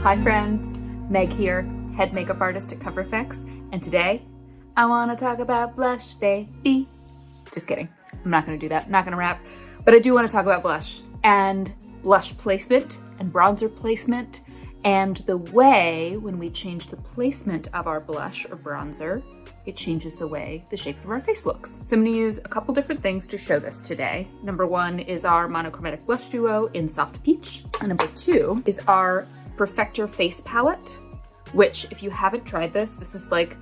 Hi friends, Meg here, head makeup artist at CoverFX, and today I want to talk about blush, baby. Just kidding, I'm not going to do that, I'm not going to rap, but I do want to talk about blush and blush placement and bronzer placement and the way when we change the placement of our blush or bronzer, it changes the way the shape of our face looks. So I'm going to use a couple different things to show this today. Number one is our Monochromatic Blush Duo in Soft Peach. And number two is our Perfector Face Palette, which if you haven't tried this, this is like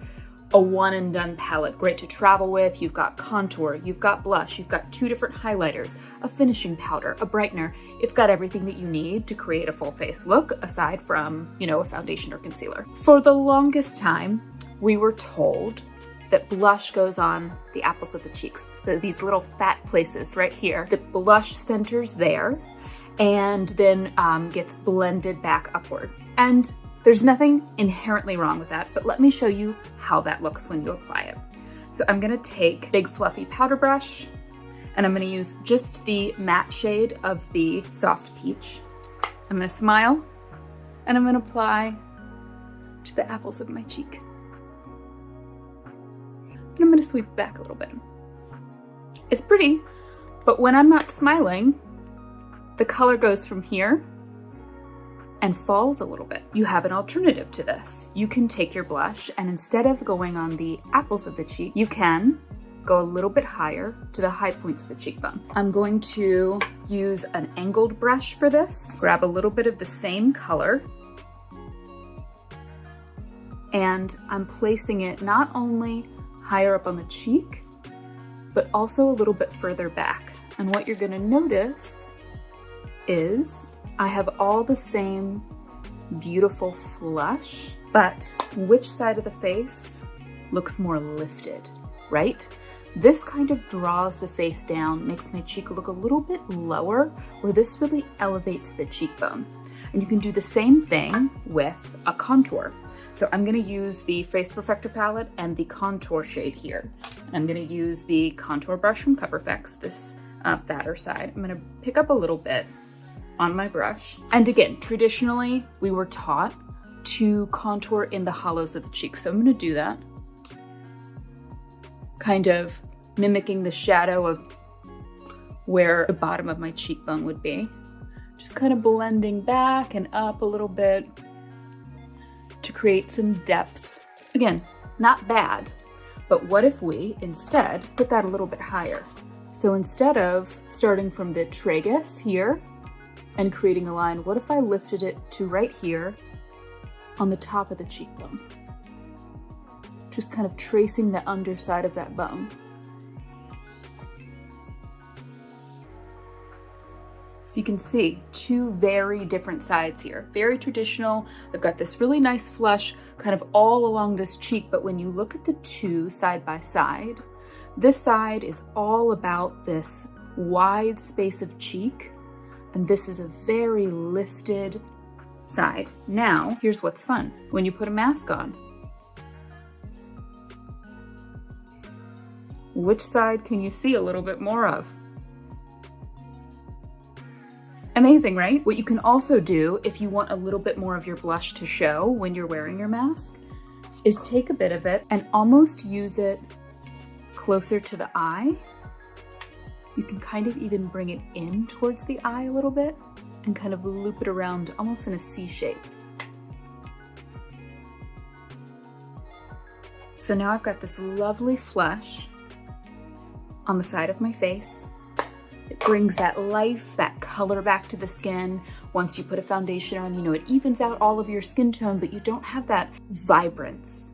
a one and done palette, great to travel with. You've got contour, you've got blush, you've got two different highlighters, a finishing powder, a brightener. It's got everything that you need to create a full face look aside from, a foundation or concealer. For the longest time, we were told that blush goes on the apples of the cheeks, these little fat places right here. The blush centers there and then gets blended back upward. And there's nothing inherently wrong with that, but let me show you how that looks when you apply it. So I'm gonna take a big fluffy powder brush and I'm gonna use just the matte shade of the Soft Peach. I'm gonna smile and I'm gonna apply to the apples of my cheek. And I'm gonna sweep back a little bit. It's pretty, but when I'm not smiling, the color goes from here and falls a little bit. You have an alternative to this. You can take your blush and instead of going on the apples of the cheek, you can go a little bit higher to the high points of the cheekbone. I'm going to use an angled brush for this. Grab a little bit of the same color and I'm placing it not only higher up on the cheek, but also a little bit further back. And what you're gonna notice is I have all the same beautiful flush, but which side of the face looks more lifted, right? This kind of draws the face down, makes my cheek look a little bit lower, where this really elevates the cheekbone. And you can do the same thing with a contour. So I'm gonna use the Face Perfector palette and the contour shade here. I'm gonna use the contour brush from CoverFX, this fatter side. I'm gonna pick up a little bit on my brush. And again, traditionally, we were taught to contour in the hollows of the cheeks. So I'm gonna do that. Kind of mimicking the shadow of where the bottom of my cheekbone would be. Just kind of blending back and up a little bit to create some depth. Again, not bad, but what if we instead put that a little bit higher? So instead of starting from the tragus here and creating a line, what if I lifted it to right here on the top of the cheekbone? Just kind of tracing the underside of that bone. So you can see two very different sides here. Very traditional. I've got this really nice flush kind of all along this cheek, but when you look at the two side by side, this side is all about this wide space of cheek, and this is a very lifted side. Now, here's what's fun. When you put a mask on, which side can you see a little bit more of? Amazing, right? What you can also do if you want a little bit more of your blush to show when you're wearing your mask is take a bit of it and almost use it closer to the eye. You can kind of even bring it in towards the eye a little bit and kind of loop it around almost in a C shape. So now I've got this lovely flush on the side of my face. It brings that life, that color back to the skin. Once you put a foundation on, it evens out all of your skin tone, but you don't have that vibrance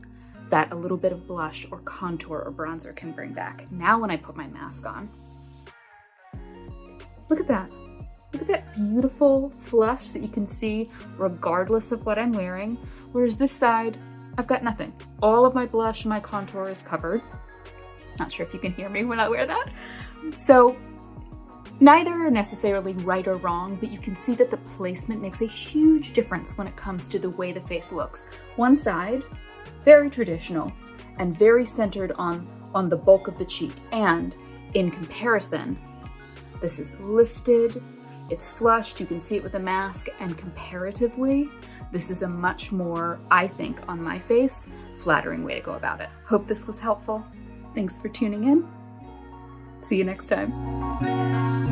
that a little bit of blush or contour or bronzer can bring back. Now when I put my mask on, look at that. Look at that beautiful flush that you can see regardless of what I'm wearing. Whereas this side, I've got nothing. All of my blush and my contour is covered. Not sure if you can hear me when I wear that. So neither are necessarily right or wrong, but you can see that the placement makes a huge difference when it comes to the way the face looks. One side, very traditional and very centered on the bulk of the cheek. And in comparison, this is lifted, It's flushed, you can see it with a mask, and comparatively, this is a much more, I think, on my face, flattering way to go about it. Hope this was helpful. Thanks for tuning in. See you next time.